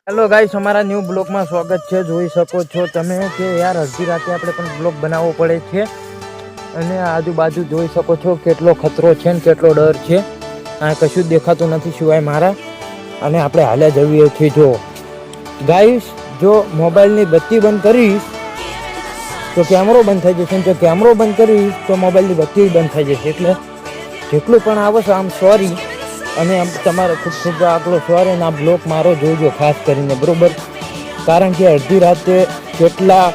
Hello guys, અમારા new બ્લોગમાં સ્વાગત છે। જોઈ શકો છો તમે કે યાર અડધી રાતે આપણે પણ બ્લોગ બનાવવો પડે છે અને આજુબાજુ જોઈ શકો છો કેટલો ખતરો છે ને કેટલો ડર છે। આ કશું જ દેખાતું નથી સિવાય મારા, અને આપણે હાલ્યા જઈએ છીએ। જો ગાઈસ, જો મોબાઈલની બત્તી બંધ કરીશ તો કેમેરો બંધ થઈ જશે, જો કેમેરો બંધ કરીશ તો મોબાઈલની બત્તી બંધ થઈ જશે। એટલે જેટલું પણ આવે છે આમ સોરી, અને તમારે ખૂબ ખૂબ આટલો સોરી, અને આ બ્લોક મારો જોજો ખાસ કરીને, બરોબર? કારણ કે અડધી રાતે કેટલા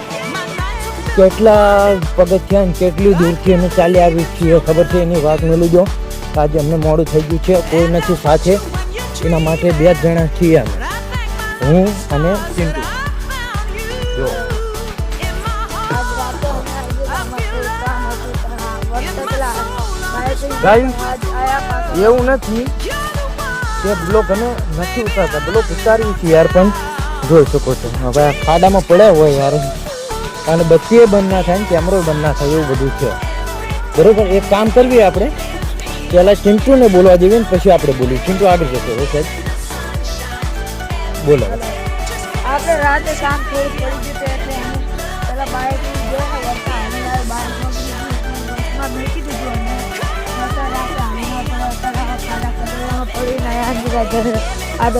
પગથિયાં ને કેટલી દૂરથી અમે ચાલી આવી છીએ ખબર છે? એની વાત મેં લીધો। આજે અમને મોડું થઈ ગયું છે, કોઈ નથી સાથે, એના માટે 2 જણા છીએ અમે, હું અને ચિંટુ। જો એવું નથી કે બ્લોક અમે નથી ઉતારતા, બ્લોક ઉતારીએ છીએ યાર, પણ જોઈ શકો છો હવે આ ખાડામાં પડ્યા હોય યાર, અને બત્તીએ બંધ ના થાય ને કેમેરો બંધ ના થાય, એવું બધું છે, બરોબર? એક કામ કરવી આપણે, પહેલાં ચિંટુને બોલવા દેવી ને પછી આપણે બોલીએ। ચિંટુ આગળ જતો હોય સાહેબ, બોલો। આપણે રાતે કામ થોડું પડી ગયું એટલે પેલા બાઇક મૂકી દીધું અને આદત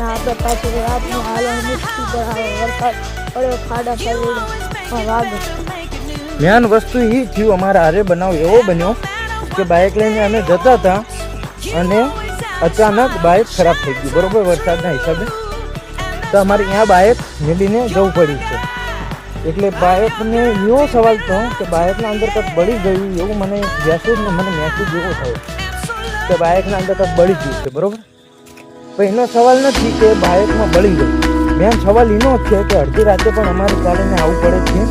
આપણે પાછું રાતનું હાલવા મુશ્કેલ વરસાદ પડ્યો, ખાડા વાગે। મેન વસ્તુ એ થયું અમારા હારે બનાવ એવો બન્યો કે બાઇક લઈને અમે જતા હતા અને અચાનક બાઇક ખરાબ થઈ ગયું, બરોબર? વરસાદના હિસાબે તો અમારે અહીંયા બાઇક મેળીને જવું પડ્યું છે। એટલે બાઇકને એવો સવાલ થયો કે બાઇકના અંદર કંઈક બળી ગયું, એવું મને મેસેજ એવો થયો કે બાઇકના અંદર કંઈક બળી ગયું છે, બરોબર? પણ એનો સવાલ નથી કે બાઇકમાં બળી ગયું, મેન સવાલ એનો જ છે કે અડધી રાતે પણ અમારે ચાલીને આવવું પડે છે,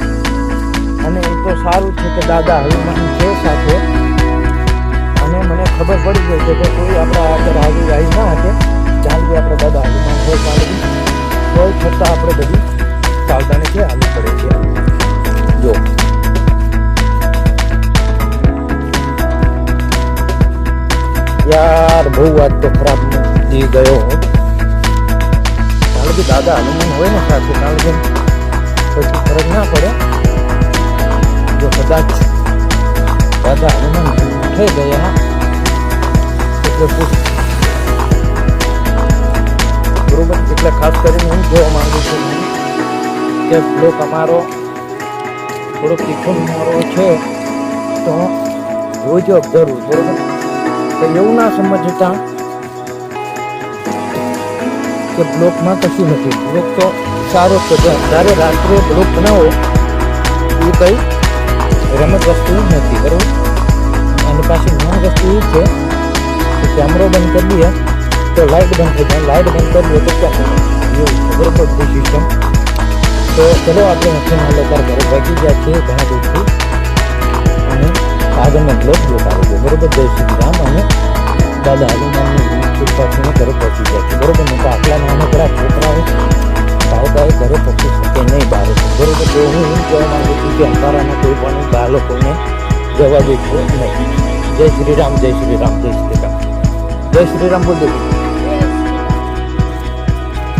અને એ તો સારું છે કે દાદા હનુમાન છે સાથે, અને મને ખબર પડી ગઈ છે કે કોઈ આપણા આગળ આજુબાજુ ના હશે, ચાલવી આપણે દાદા હનુમાન હોય ચાલવી, કોઈ છતાં આપણે બધી સાવધાની છે હાલવું પડે છે। જો યાર બહુ વાત તો ખરાબ થઈ ગયો, કારણ કે દાદા હનુમાન હોય ને સાથે, કારણ કે પછી ફરક ના પડે। જો કદાચ દાદા હનુમાન થઈ ગયા એટલે બરોબર, એટલે ખાસ કરીને હું જોવા માંગુ છું કે બ્લોક અમારો થોડોક તીખો મારો છે તો જોજો જરૂર, બરોબર? તો એવું ના સમજતા કે બ્લોકમાં કશું નથી, બ્લોક તો સારો છે। જ્યારે રાત્રે બ્લોક બનાવો એ કંઈ રમત વસ્તુ નથી, બરોબર? અને પાછી મેન વસ્તુ એ છે કે કેમેરો બંધ કરી દઈએ તો લાઇટ બંધ થઈ જાય, લાઇટ બંધ કરી દઈએ તો કેમેરો, એવું છે, બરોબર? સિસ્ટમ તો ચલો આપણે નથી ના લોકો ઘરે પહોંચી ગયા છીએ ઘણા દૂરથી, અને આગળનો બ્લોક જોતા રહેજો, બરોબર? જય શ્રી રામ, અને દાદા હનુમાનની કૃપાથી ઘરે પહોંચી ગયા છીએ, બરોબર? નહીં તો આટલા નાનકડા છોકરાઓ કાયદાએ ઘરે પહોંચી શકે નહીં બહાર, બરોબર? તો હું એમ કહેવા માંગુ છું કે અંધારાના કોઈ પણ બાળકોને જવા દેજો નહીં। જય શ્રી રામ, જય શ્રી રામ, જય શ્રી રામ, જય શ્રી રામ, બોલ દો।